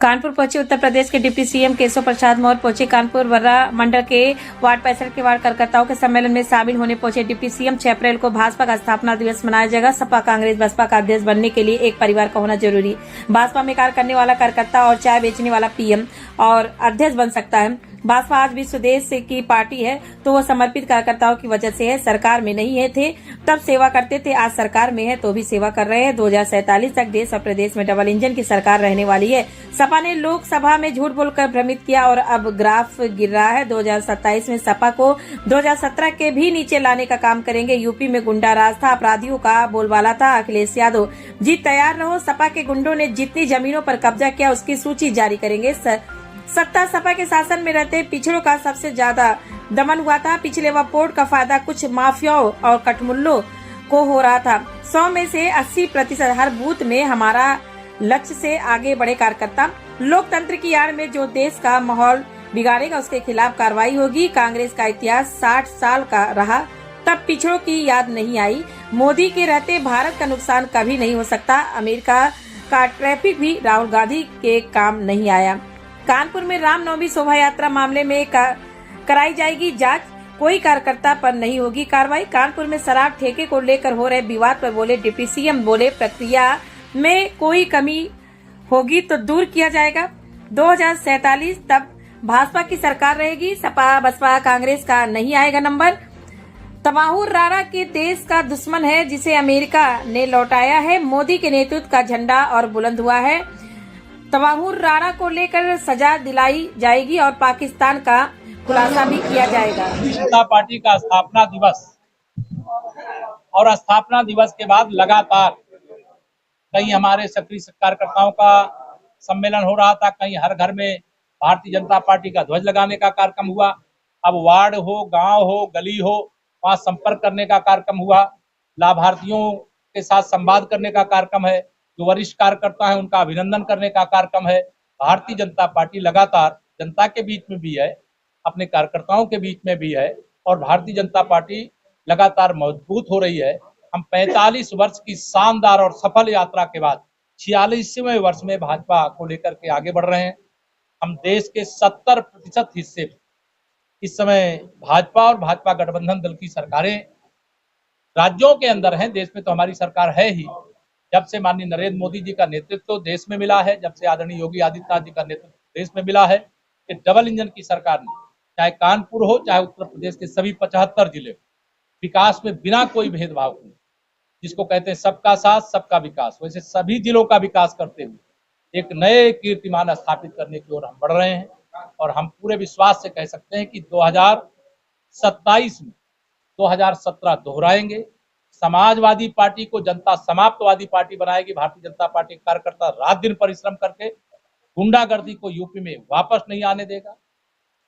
कानपुर पहुंचे उत्तर प्रदेश के deputy CM Keshav Prasad Maurya पहुंचे कानपुर वर्रा मंडल के वार्ड 65 के वार्ड कार्यकर्ताओं के सम्मेलन में शामिल होने पहुंचे डिप्टी सीएम। 6 अप्रैल को भाजपा का स्थापना दिवस मनाया जाएगा। सपा कांग्रेस बसपा का अध्यक्ष बनने के लिए एक परिवार का होना जरूरी। भाजपा में कार्य करने वाला कार्यकर्ता और चाय बेचने वाला पीएम और अध्यक्ष बन सकता है। भाजपा आज भी स्वदेश की पार्टी है तो वो समर्पित कार्यकर्ताओं की वजह से है। सरकार में नहीं है थे तब सेवा करते थे, आज सरकार में है तो भी सेवा कर रहे हैं। 2047 तक देश और प्रदेश में डबल इंजन की सरकार रहने वाली है। सपा ने लोकसभा में झूठ बोलकर भ्रमित किया और अब ग्राफ गिर रहा है। 2027 में सपा को 2017 के भी नीचे लाने का काम करेंगे। यूपी में गुंडा राज था, अपराधियों का बोलबाला था। अखिलेश यादव जी तैयार रहो, सपा के गुंडों ने जितनी जमीनों पर कब्जा किया उसकी सूची जारी करेंगे। सत्ता सपा के शासन में रहते पिछड़ों का सबसे ज्यादा दमन हुआ था। पिछले वोट का फायदा कुछ माफियाओं और कटमुल्लों को हो रहा था। 100 में से 80% हर बूथ में हमारा लक्ष्य से आगे बढ़े कार्यकर्ता। लोकतंत्र की आड़ में जो देश का माहौल बिगाड़ेगा उसके खिलाफ कार्रवाई होगी। कांग्रेस का इतिहास 60 साल का रहा, तब पिछड़ों की याद नहीं आई। मोदी के रहते भारत का नुकसान कभी नहीं हो सकता। अमेरिका का ट्रैफिक भी राहुल गांधी के काम नहीं आया। कानपुर में रामनवमी शोभा यात्रा मामले में कराई जाएगी जांच, कोई कार्यकर्ता पर नहीं होगी कार्रवाई। कानपुर में शराब ठेके को लेकर हो रहे विवाद पर बोले डिप्टी सीएम, बोले प्रक्रिया में कोई कमी होगी तो दूर किया जाएगा। 2047 तब भाजपा की सरकार रहेगी, सपा बसपा कांग्रेस का नहीं आएगा नंबर। तमाहुर राणा के देश का दुश्मन है जिसे अमेरिका ने लौटाया है। मोदी के नेतृत्व का झंडा और बुलंद हुआ है। तमाहुर राणा को लेकर सजा दिलाई जाएगी और पाकिस्तान का खुलासा भी किया जाएगा। जनता पार्टी का स्थापना दिवस और स्थापना दिवस के बाद लगातार कहीं हमारे सक्रिय कार्यकर्ताओं का सम्मेलन हो रहा था, कहीं हर घर में भारतीय जनता पार्टी का ध्वज लगाने का कार्यक्रम हुआ। अब वार्ड हो, गांव हो, गली हो, वहां संपर्क करने का कार्यक्रम हुआ। लाभार्थियों के साथ संवाद करने का कार्यक्रम है। जो वरिष्ठ कार्यकर्ता है उनका अभिनंदन करने का कार्यक्रम है। भारतीय जनता पार्टी लगातार जनता के बीच में भी है, अपने कार्यकर्ताओं के बीच में भी है और भारतीय जनता पार्टी लगातार मजबूत हो रही है। हम 45 वर्ष की शानदार और सफल यात्रा के बाद 46वें वर्ष में भाजपा को लेकर के आगे बढ़ रहे हैं। हम देश के 70% हिस्से इस समय भाजपा और भाजपा गठबंधन दल की सरकारें राज्यों के अंदर हैं। देश में तो हमारी सरकार है ही। जब से माननीय नरेंद्र मोदी जी का नेतृत्व देश में मिला है, जब से आदरणीय योगी आदित्यनाथ जी का नेतृत्व देश में मिला है, कि डबल इंजन की सरकार ने चाहे कानपुर हो चाहे उत्तर प्रदेश के सभी 75 जिले हो, विकास में बिना कोई भेदभाव के, जिसको कहते हैं सबका साथ सबका विकास, वैसे सभी जिलों का विकास करते हुए एक नए कीर्तिमान स्थापित करने की ओर हम बढ़ रहे हैं। और हम पूरे विश्वास से कह सकते हैं कि 2027 में 2017 दोहराएंगे। समाजवादी पार्टी को जनता समाप्तवादी पार्टी बनाएगी। भारतीय जनता पार्टी कार्यकर्ता रात दिन परिश्रम करके गुंडागर्दी को यूपी में वापस नहीं आने देगा।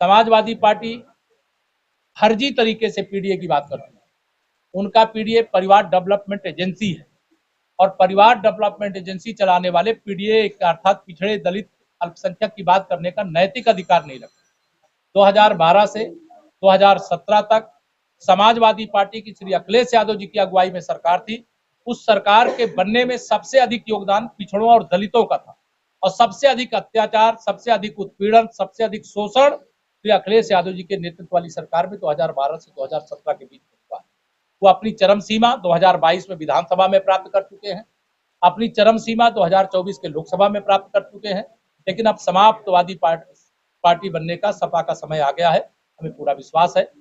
समाजवादी पार्टी फर्जी तरीके से पीडीए की बात करती है। उनका पीडीए परिवार डेवलपमेंट एजेंसी है और परिवार डेवलपमेंट एजेंसी चलाने वाले पीडीए अर्थात पिछड़े दलित अल्पसंख्यक की बात करने का नैतिक अधिकार नहीं रखते। 2012 से 2017 तक समाजवादी पार्टी की श्री अखिलेश यादव जी की अगुवाई में सरकार थी। उस सरकार के बनने में सबसे अधिक योगदान पिछड़ों और दलितों का था और सबसे अधिक अत्याचार, सबसे अधिक उत्पीड़न, सबसे अधिक शोषण श्री अखिलेश यादव जी के नेतृत्व वाली सरकार में 2012 से 2017 के बीच में हुआ। वो अपनी चरम सीमा 2022 में विधानसभा में प्राप्त कर चुके हैं, अपनी चरम सीमा 2024 के लोकसभा में प्राप्त कर चुके हैं। लेकिन अब समाप्तवादी पार्टी बनने का सपा का समय आ गया है, हमें पूरा विश्वास है।